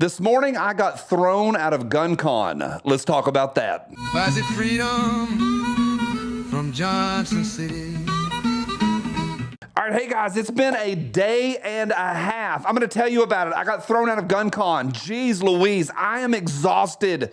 This morning, I got thrown out of Guncon. Let's talk about that. Was it freedom from Johnson City? All right, hey guys, it's been a day and a half. I'm going to tell you about it. I got thrown out of Guncon. Jeez Louise, I am exhausted.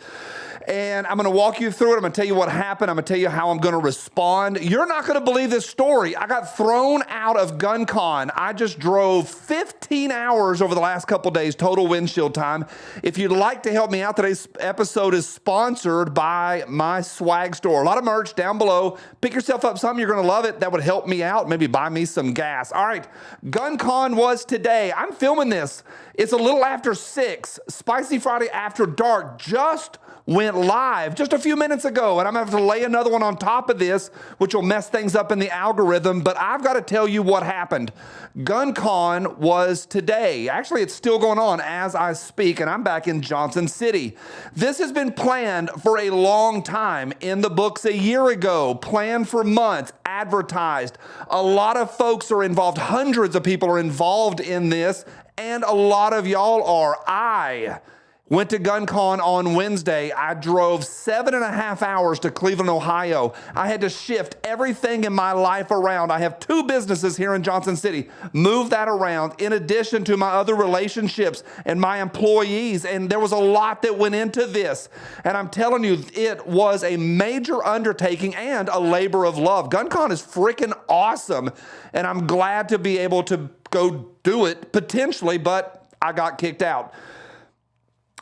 And I'm going to walk you through it. I'm going to tell you what happened. I'm going to tell you how I'm going to respond. You're not going to believe this story. I got thrown out of Guncon. I just drove 15 hours over the last couple days, total windshield time. If you'd like to help me out, today's episode is sponsored by my swag store. A lot of merch down below. Pick yourself up something. You're going to love it. That would help me out. Maybe buy me some gas. All right. Guncon was today. I'm filming this. It's a little after 6. Spicy Friday After Dark just went live just a few minutes ago, and I'm going to have to lay another one on top of this, which will mess things up in the algorithm, but I've got to tell you what happened. Guncon was today. Actually, it's still going on as I speak, and I'm back in Johnson City. This has been planned for a long time, in the books a year ago, planned for months, advertised. A lot of folks are involved. Hundreds of people are involved in this, and a lot of y'all are. I went to Guncon on Wednesday. I drove 7.5 hours to Cleveland, Ohio. I had to shift everything in my life around. I have 2 businesses here in Johnson City. Move that around in addition to my other relationships and my employees. And there was a lot that went into this. And I'm telling you, it was a major undertaking and a labor of love. Guncon is freaking awesome. And I'm glad to be able to go do it potentially, but I got kicked out.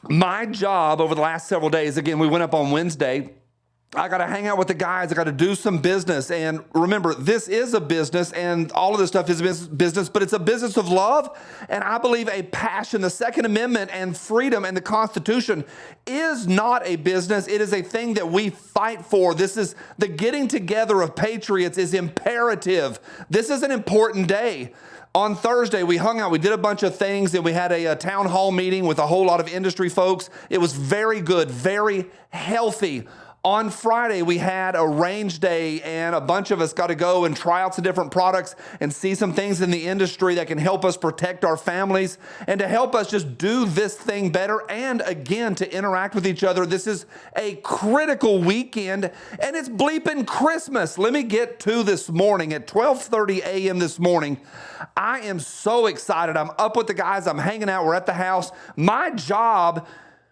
My job over the last several days, again, we went up on Wednesday. I got to hang out with the guys. I got to do some business. And remember, this is a business, and all of this stuff is business, but it's a business of love. And I believe a passion. The Second Amendment and freedom and the Constitution is not a business. It is a thing that we fight for. This is the getting together of patriots is imperative. This is an important day. On Thursday, we hung out, we did a bunch of things, and we had a town hall meeting with a whole lot of industry folks. It was very good, very healthy. On Friday, we had a range day, and a bunch of us got to go and try out some different products and see some things in the industry that can help us protect our families and to help us just do this thing better and, again, to interact with each other. This is a critical weekend, and it's bleeping Christmas. Let me get to this morning. At 12:30 a.m. this morning, I am so excited. I'm up with the guys. I'm hanging out. We're at the house. My job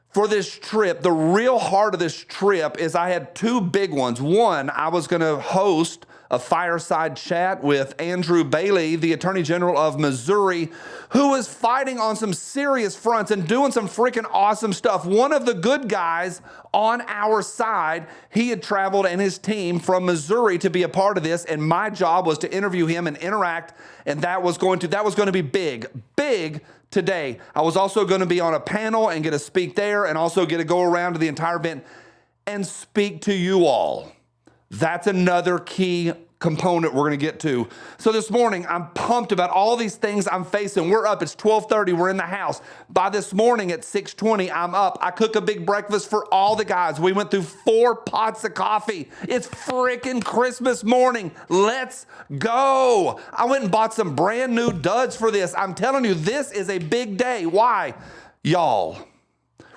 for this trip, the real heart of this trip is I had 2 big ones. One, I was going to host a fireside chat with Andrew Bailey, the Attorney General of Missouri, who is fighting on some serious fronts and doing some freaking awesome stuff. One of the good guys on our side, he had traveled and his team from Missouri to be a part of this, and my job was to interview him and interact, and that was going to be big today. I was also going to be on a panel and get to speak there and also get to go around to the entire event and speak to you all. That's another key component we're going to get to. So this morning, I'm pumped about all these things I'm facing. We're up. It's 12:30. We're in the house. By this morning at 6:20, I'm up. I cook a big breakfast for all the guys. We went through 4 pots of coffee. It's freaking Christmas morning. Let's go. I went and bought some brand new duds for this. I'm telling you, this is a big day. Why? Y'all,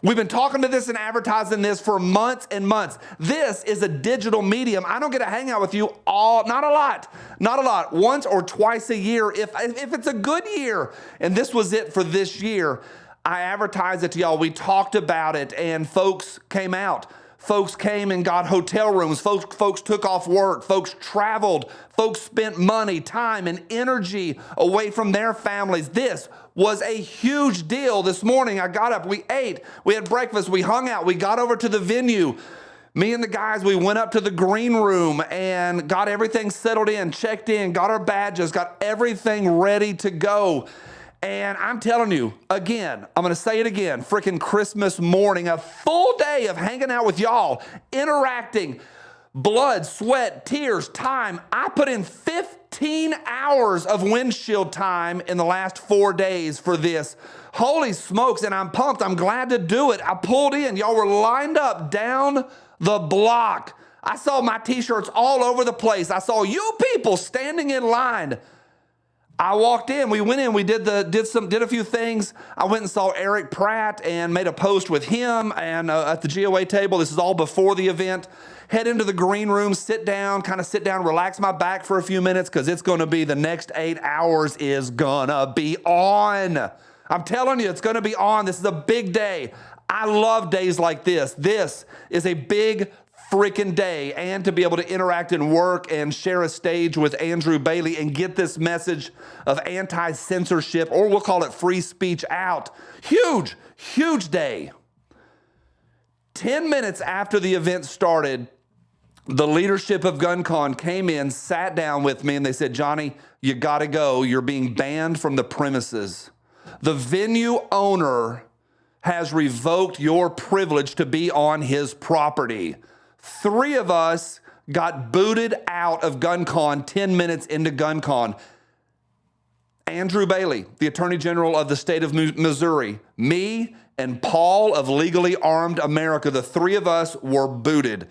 we've been talking to this and advertising this for months and months. This is a digital medium. I don't get to hang out with you not a lot, once or twice a year if it's a good year. And this was it for this year. I advertised it to y'all. We talked about it, and folks came out. Folks came and got hotel rooms. Folks took off work. Folks traveled. Folks spent money, time, and energy away from their families. This was a huge deal. This morning, I got up, we ate, we had breakfast, we hung out, we got over to the venue. Me and the guys, we went up to the green room and got everything settled in, checked in, got our badges, got everything ready to go. And I'm telling you, again, I'm going to say it again, freaking Christmas morning, a full day of hanging out with y'all, interacting, blood, sweat, tears, time. I put in 15 hours of windshield time in the last 4 days for this. Holy smokes, and I'm pumped. I'm glad to do it. I pulled in. Y'all were lined up down the block. I saw my t-shirts all over the place. I saw you people standing in line. I walked in, we went in, we did a few things. I went and saw Eric Pratt and made a post with him and at the GOA table. This is all before the event. Head into the green room, sit down, relax my back for a few minutes because it's going to be the next 8 hours is going to be on. I'm telling you, it's going to be on. This is a big day. I love days like this. This is a big freaking day, and to be able to interact and work and share a stage with Andrew Bailey and get this message of anti-censorship, or we'll call it free speech, out. Huge, huge day. 10 minutes after the event started, the leadership of Guncon came in, sat down with me, and they said, Johnny, you gotta go. You're being banned from the premises. The venue owner has revoked your privilege to be on his property. 3 of us got booted out of Guncon 10 minutes into Guncon. Andrew Bailey, the Attorney General of the state of Missouri, me and Paul of Legally Armed America, the 3 of us were booted.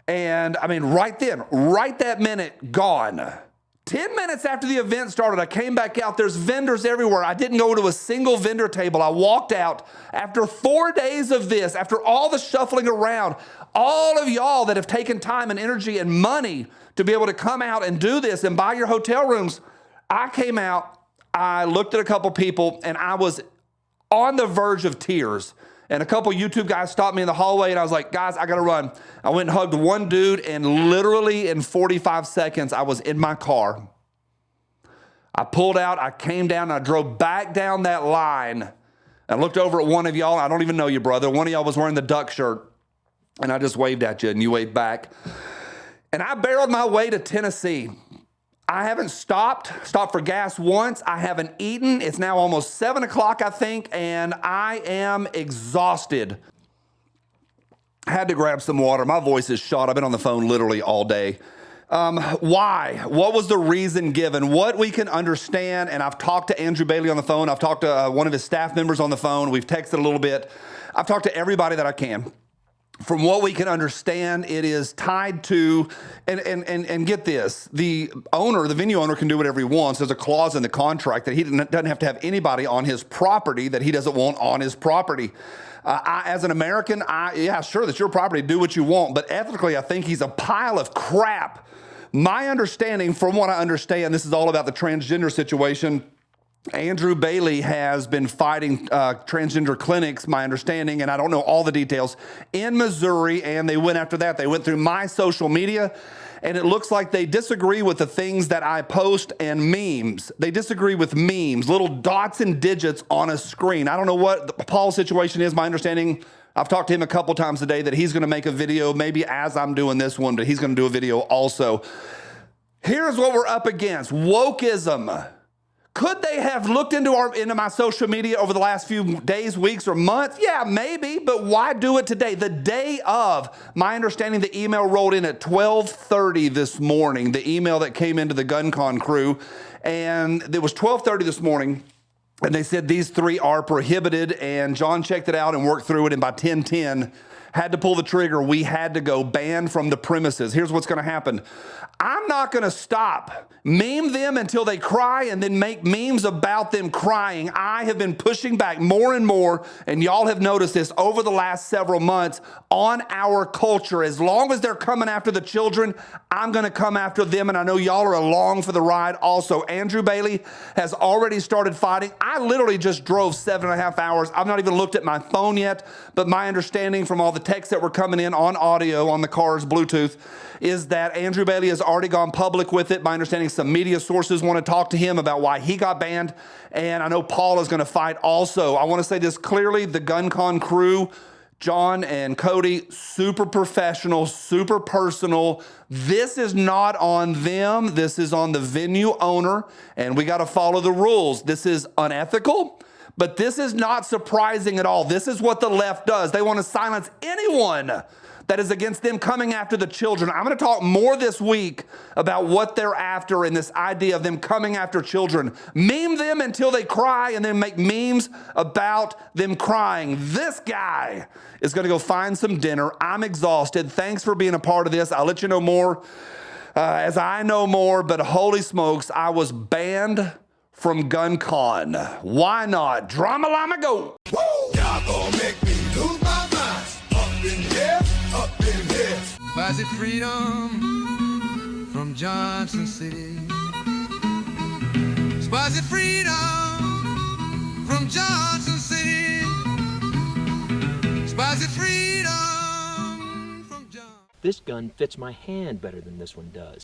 And I mean, right then, right that minute, gone. 10 minutes after the event started, I came back out. There's vendors everywhere. I didn't go to a single vendor table. I walked out after 4 days of this, after all the shuffling around, all of y'all that have taken time and energy and money to be able to come out and do this and buy your hotel rooms. I came out, I looked at a couple people, and I was on the verge of tears. And a couple YouTube guys stopped me in the hallway, and I was like, guys, I gotta run. I went and hugged one dude, and literally in 45 seconds, I was in my car. I pulled out, I came down, and I drove back down that line. I looked over at one of y'all. I don't even know you, brother. One of y'all was wearing the duck shirt, and I just waved at you, and you waved back. And I barreled my way to Tennessee. I haven't stopped for gas once. I haven't eaten. It's now almost 7 o'clock, I think, and I am exhausted. I had to grab some water. My voice is shot. I've been on the phone literally all day. Why? What was the reason given? What we can understand, and I've talked to Andrew Bailey on the phone. I've talked to one of his staff members on the phone. We've texted a little bit. I've talked to everybody that I can. From what we can understand, it is tied to, and get this, the owner, the venue owner can do whatever he wants. There's a clause in the contract that he doesn't have to have anybody on his property that he doesn't want on his property. As an American, yeah, sure, that's your property, do what you want, but ethically, I think he's a pile of crap. My understanding, from what I understand, this is all about the transgender situation. Andrew Bailey has been fighting transgender clinics, my understanding, and I don't know all the details, in Missouri, and they went after that. They went through my social media, and it looks like they disagree with the things that I post and memes. They disagree with memes, little dots and digits on a screen. I don't know what Paul's situation is. My understanding, I've talked to him a couple times today that he's going to make a video, maybe as I'm doing this one, but he's going to do a video also. Here's what we're up against: wokeism. Could they have looked into my social media over the last few days, weeks, or months? Yeah, maybe, but why do it today? The day of, my understanding, the email rolled in at 12:30 this morning, the email that came into the Guncon crew, and it was 12:30 this morning, and they said these 3 are prohibited, and John checked it out and worked through it, and by 10:10, had to pull the trigger. We had to go banned from the premises. Here's what's going to happen. I'm not going to stop. Meme them until they cry and then make memes about them crying. I have been pushing back more and more, and y'all have noticed this over the last several months, on our culture. As long as they're coming after the children, I'm going to come after them, and I know y'all are along for the ride also. Andrew Bailey has already started fighting. I literally just drove 7.5 hours. I've not even looked at my phone yet, but my understanding from all the texts that were coming in on audio on the car's Bluetooth is that Andrew Bailey has already gone public with it. My understanding, some media sources want to talk to him about why he got banned, and I know Paul is going to fight also. I want to say this clearly: the Guncon crew, John and Cody, super professional, super personal. This is not on them. This is on the venue owner, and we got to follow the rules. This is unethical, but this is not surprising at all. This is what the left does. They want to silence anyone that is against them coming after the children. I'm going to talk more this week about what they're after and this idea of them coming after children. Meme them until they cry and then make memes about them crying. This guy is going to go find some dinner. I'm exhausted. Thanks for being a part of this. I'll let you know more as I know more, but holy smokes, I was banned from Guncon. Why not? Drama Llama go. Woo! Y'all gon' make me lose my mind. Up in here, up in here. Buys it freedom from Johnson City. Spies it freedom from Johnson City. Spies it freedom from Johnson. This gun fits my hand better than this one does.